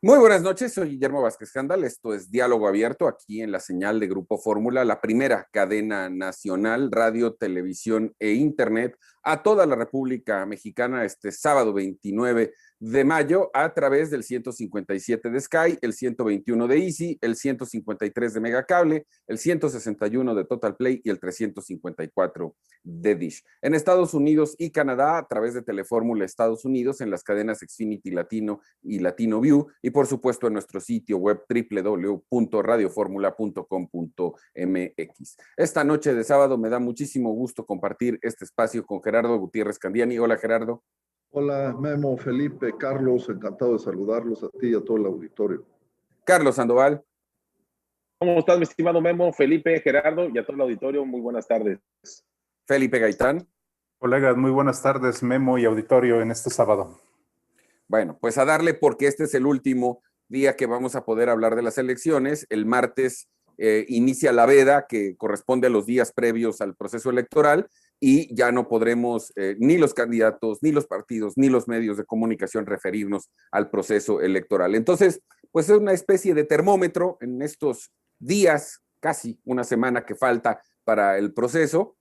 Muy buenas noches, soy Guillermo Vázquez Jándal, esto es Diálogo Abierto, aquí en la señal de Grupo Fórmula, la primera cadena nacional, radio, televisión e internet, a toda la República Mexicana este sábado 29 de mayo, a través del 157 de Sky, el 121 de Easy, el 153 de Megacable, el 161 de Total Play y el 354 de Dish. En Estados Unidos y Canadá, a través de Telefórmula Estados Unidos, en las cadenas Xfinity Latino y Latino View, y por supuesto en nuestro sitio web www.radioformula.com.mx. Esta noche de sábado me da muchísimo gusto compartir este espacio con Gerardo Gutiérrez Candiani. Hola, Gerardo. Hola, Memo, Felipe, Carlos, encantado de saludarlos a ti y a todo el auditorio. Carlos Sandoval. ¿Cómo estás, mi estimado Memo, Felipe, Gerardo y a todo el auditorio? Muy buenas tardes. Felipe Gaitán. Colegas, muy buenas tardes, Memo y auditorio, en este sábado. Bueno, pues a darle, porque este es el último día que vamos a poder hablar de las elecciones. El martes inicia la veda, que corresponde a los días previos al proceso electoral, y ya no podremos ni los candidatos, ni los partidos, ni los medios de comunicación referirnos al proceso electoral. Entonces, pues es una especie de termómetro en estos días, casi una semana que falta para el proceso,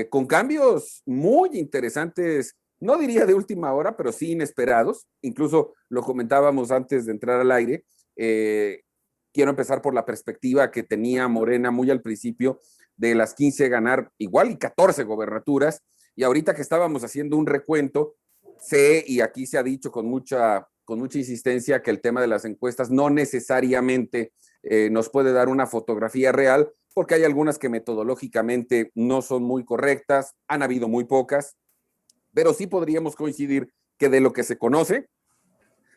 con cambios muy interesantes, no diría de última hora, pero sí inesperados. Incluso lo comentábamos antes de entrar al aire. Quiero empezar por la perspectiva que tenía Morena muy al principio de las 15 ganar igual y 14 gobernaturas, y ahorita que estábamos haciendo un recuento, sé, y aquí se ha dicho con mucha insistencia, que el tema de las encuestas no necesariamente nos puede dar una fotografía real, porque hay algunas que metodológicamente no son muy correctas, han habido muy pocas, pero sí podríamos coincidir que de lo que se conoce,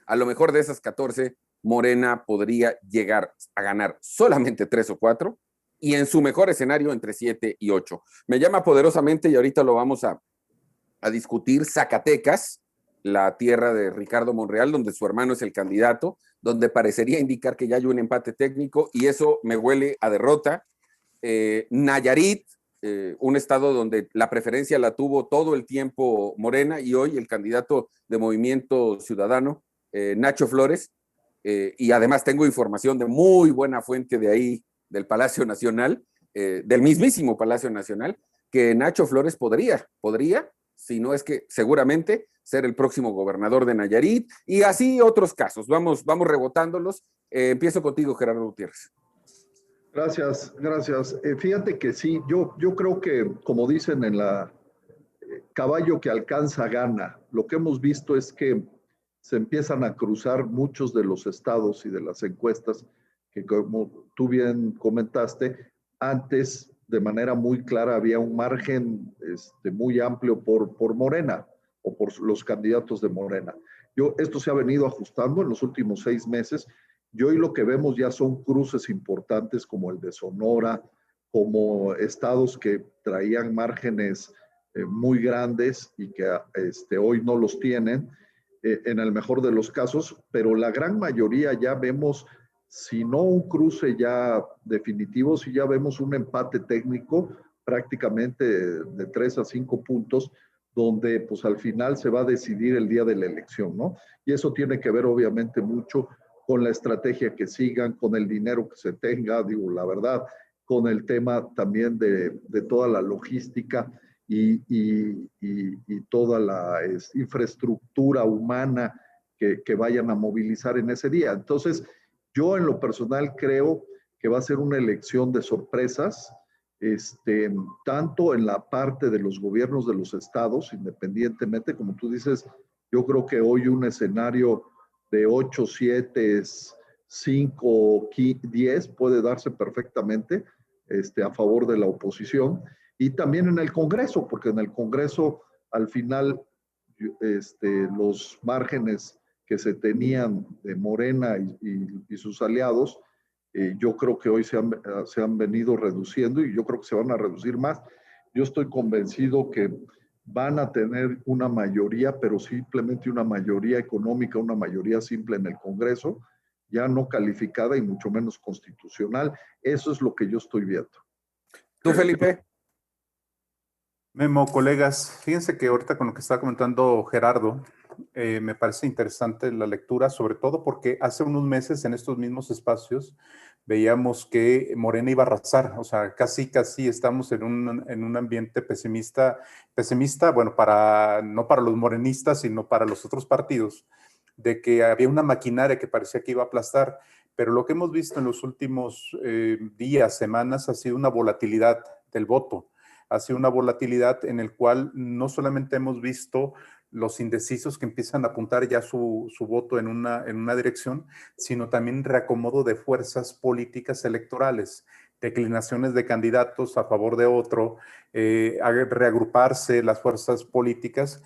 a lo mejor de esas 14, Morena podría llegar a ganar solamente 3 o 4, y en su mejor escenario entre 7 y 8. Me llama poderosamente, y ahorita lo vamos a discutir, Zacatecas, la tierra de Ricardo Monreal, donde su hermano es el candidato, donde parecería indicar que ya hay un empate técnico, y eso me huele a derrota. Nayarit, un estado donde la preferencia la tuvo todo el tiempo Morena, y hoy el candidato de Movimiento Ciudadano, Nacho Flores, y además tengo información de muy buena fuente de ahí, del Palacio Nacional, del mismísimo Palacio Nacional, que Nacho Flores podría, si no es que seguramente, ser el próximo gobernador de Nayarit, y así otros casos. Vamos rebotándolos. Empiezo contigo, Gerardo Gutiérrez. Gracias. Fíjate que sí, yo creo que, como dicen en la caballo que alcanza gana, lo que hemos visto es que se empiezan a cruzar muchos de los estados y de las encuestas que, como tú bien comentaste, antes de manera muy clara había un margen muy amplio por Morena o por los candidatos de Morena. Esto se ha venido ajustando en los últimos 6 meses, y hoy lo que vemos ya son cruces importantes como el de Sonora, como estados que traían márgenes muy grandes y que hoy no los tienen, en el mejor de los casos, pero la gran mayoría ya vemos, si no un cruce ya definitivo, si ya vemos un empate técnico prácticamente de 3 a 5 puntos, donde pues al final se va a decidir el día de la elección, ¿no? Y eso tiene que ver obviamente mucho con la estrategia que sigan, con el dinero que se tenga, digo, la verdad, con el tema también de toda la logística y toda la infraestructura humana que vayan a movilizar en ese día. Entonces, yo en lo personal creo que va a ser una elección de sorpresas, tanto en la parte de los gobiernos de los estados, independientemente, como tú dices, yo creo que hoy un escenario de 8, 7, 5, 10 puede darse perfectamente a favor de la oposición, y también en el Congreso, porque en el Congreso al final los márgenes que se tenían de Morena y sus aliados, yo creo que hoy se han venido reduciendo, y yo creo que se van a reducir más. Yo estoy convencido que van a tener una mayoría, pero simplemente una mayoría económica, una mayoría simple en el Congreso, ya no calificada y mucho menos constitucional. Eso es lo que yo estoy viendo. ¿Tú, Felipe? Memo, colegas, fíjense que ahorita con lo que estaba comentando Gerardo, Me parece interesante la lectura, sobre todo porque hace unos meses en estos mismos espacios veíamos que Morena iba a arrasar, o sea, casi estamos en un ambiente pesimista, bueno, no para los morenistas, sino para los otros partidos, de que había una maquinaria que parecía que iba a aplastar, pero lo que hemos visto en los últimos días, semanas, ha sido una volatilidad del voto, ha sido una volatilidad en el cual no solamente hemos visto los indecisos que empiezan a apuntar ya su voto en una dirección, sino también reacomodo de fuerzas políticas electorales, declinaciones de candidatos a favor de otro, reagruparse las fuerzas políticas.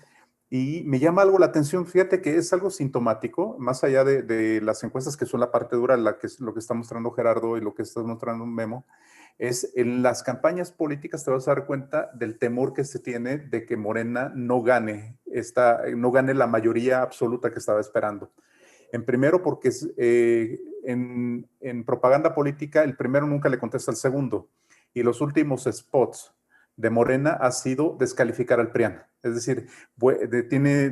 Y me llama algo la atención, fíjate que es algo sintomático, más allá de las encuestas que son la parte dura, lo que está mostrando Gerardo y lo que está mostrando Memo, es en las campañas políticas te vas a dar cuenta del temor que se tiene de que Morena no gane la mayoría absoluta que estaba esperando. En primero porque en propaganda política el primero nunca le contesta al segundo y los últimos spots de Morena ha sido descalificar al PRIAN. Es decir,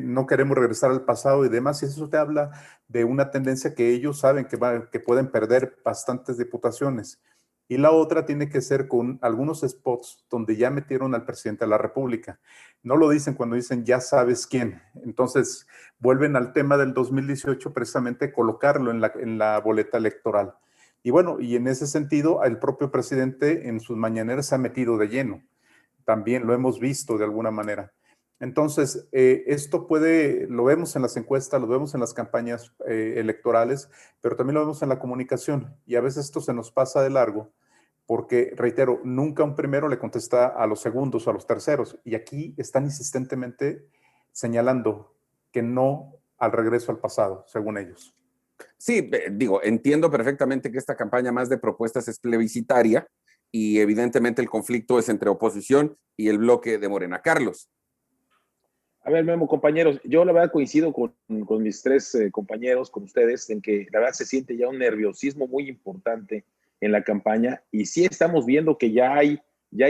no queremos regresar al pasado y demás, y eso te habla de una tendencia que ellos saben que pueden perder bastantes diputaciones. Y la otra tiene que ser con algunos spots donde ya metieron al presidente de la República. No lo dicen cuando dicen ya sabes quién. Entonces vuelven al tema del 2018 precisamente colocarlo en la boleta electoral. Y bueno, y en ese sentido el propio presidente en sus mañaneras se ha metido de lleno. También lo hemos visto de alguna manera. Entonces, esto lo vemos en las encuestas, lo vemos en las campañas electorales, pero también lo vemos en la comunicación y a veces esto se nos pasa de largo porque, reitero, nunca un primero le contesta a los segundos o a los terceros y aquí están insistentemente señalando que no al regreso al pasado, según ellos. Sí, digo, entiendo perfectamente que esta campaña más de propuestas es plebiscitaria y evidentemente el conflicto es entre oposición y el bloque de Morena. Carlos. A ver, Memo, compañeros, yo la verdad coincido con mis tres compañeros, con ustedes, en que la verdad se siente ya un nerviosismo muy importante en la campaña y sí estamos viendo que ya hay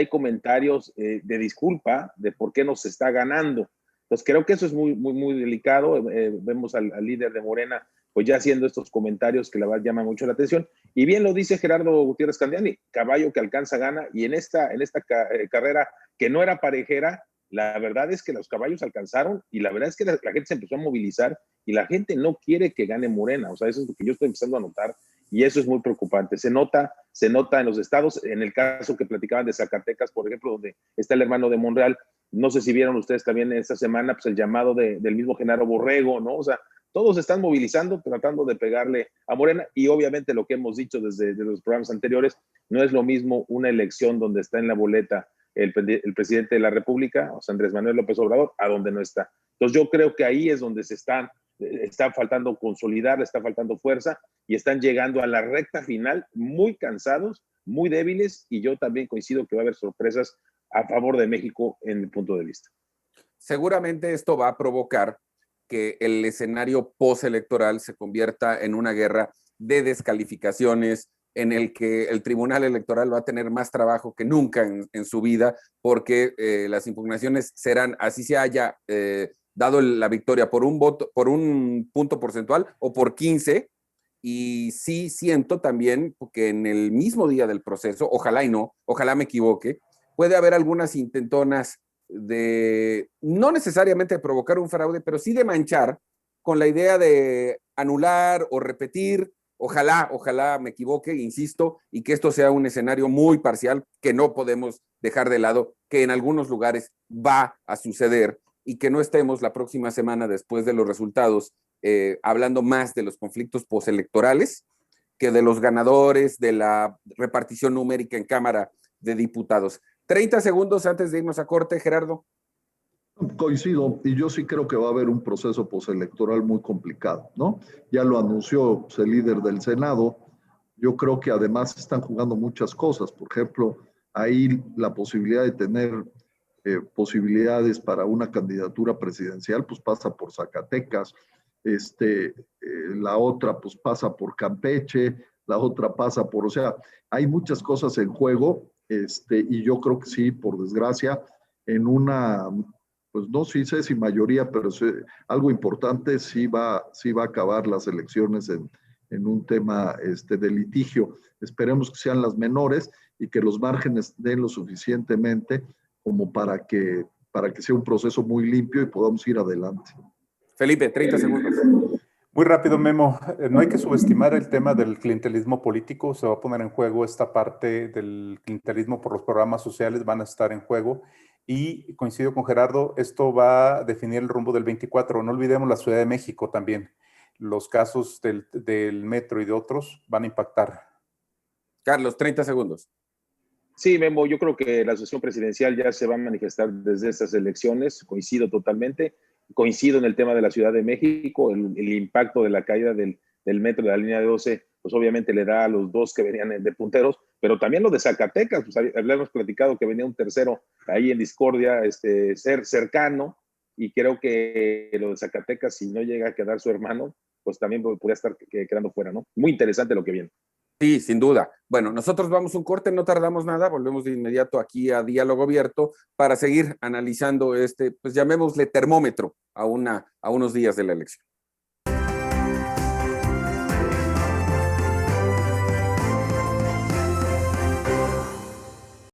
comentarios de disculpa de por qué nos está ganando. Entonces creo que eso es muy, muy, muy delicado. Vemos al líder de Morena pues ya haciendo estos comentarios que la verdad llaman mucho la atención. Y bien lo dice Gerardo Gutiérrez Candiani, caballo que alcanza gana y en esta carrera que no era parejera, la verdad es que los caballos alcanzaron y la verdad es que la gente se empezó a movilizar y la gente no quiere que gane Morena. O sea, eso es lo que yo estoy empezando a notar y eso es muy preocupante. Se nota en los estados, en el caso que platicaban de Zacatecas, por ejemplo, donde está el hermano de Monreal. No sé si vieron ustedes también esta semana pues el llamado del mismo Genaro Borrego, ¿no? O sea, todos se están movilizando, tratando de pegarle a Morena y obviamente lo que hemos dicho desde los programas anteriores, no es lo mismo una elección donde está en la boleta el presidente de la República, o sea, Andrés Manuel López Obrador, a donde no está. Entonces yo creo que ahí es donde se está faltando consolidar, está faltando fuerza y están llegando a la recta final muy cansados, muy débiles y yo también coincido que va a haber sorpresas a favor de México en mi punto de vista. Seguramente esto va a provocar que el escenario postelectoral se convierta en una guerra de descalificaciones, en el que el Tribunal Electoral va a tener más trabajo que nunca en su vida, porque las impugnaciones serán, así se haya dado la victoria por un voto, por un punto porcentual o por 15, y sí siento también que en el mismo día del proceso, ojalá y no, ojalá me equivoque, puede haber algunas intentonas de, no necesariamente de provocar un fraude, pero sí de manchar con la idea de anular o repetir. Ojalá me equivoque, insisto, y que esto sea un escenario muy parcial que no podemos dejar de lado, que en algunos lugares va a suceder y que no estemos la próxima semana después de los resultados hablando más de los conflictos postelectorales que de los ganadores, de la repartición numérica en Cámara de Diputados. 30 segundos antes de irnos a corte, Gerardo. Coincido, y yo sí creo que va a haber un proceso postelectoral muy complicado, ¿no? Ya lo anunció el líder del Senado. Yo creo que además están jugando muchas cosas. Por ejemplo, ahí la posibilidad de tener posibilidades para una candidatura presidencial, pues pasa por Zacatecas. La otra, pues pasa por Campeche, la otra pasa por, o sea, hay muchas cosas en juego, y yo creo que sí, por desgracia, en una pues no sí sé si mayoría, pero algo importante sí va a acabar las elecciones en un tema de litigio. Esperemos que sean las menores y que los márgenes den lo suficientemente como para que sea un proceso muy limpio y podamos ir adelante. Felipe, 30 segundos. Muy rápido, Memo. No hay que subestimar el tema del clientelismo político. Se va a poner en juego esta parte del clientelismo por los programas sociales, van a estar en juego. Y coincido con Gerardo, esto va a definir el rumbo del 24. No olvidemos la Ciudad de México también. Los casos del metro y de otros van a impactar. Carlos, 30 segundos. Sí, Memo, yo creo que la asociación presidencial ya se va a manifestar desde estas elecciones, coincido totalmente, coincido en el tema de la Ciudad de México, el impacto de la caída del metro de la línea 12, pues obviamente le da a los dos que venían de punteros, pero también lo de Zacatecas, pues habíamos platicado que venía un tercero ahí en discordia, ser cercano, y creo que lo de Zacatecas, si no llega a quedar su hermano, pues también podría estar quedando fuera, ¿no? Muy interesante lo que viene. Sí, sin duda. Bueno, nosotros vamos a un corte, no tardamos nada, volvemos de inmediato aquí a Diálogo Abierto para seguir analizando pues llamémosle termómetro a unos días de la elección.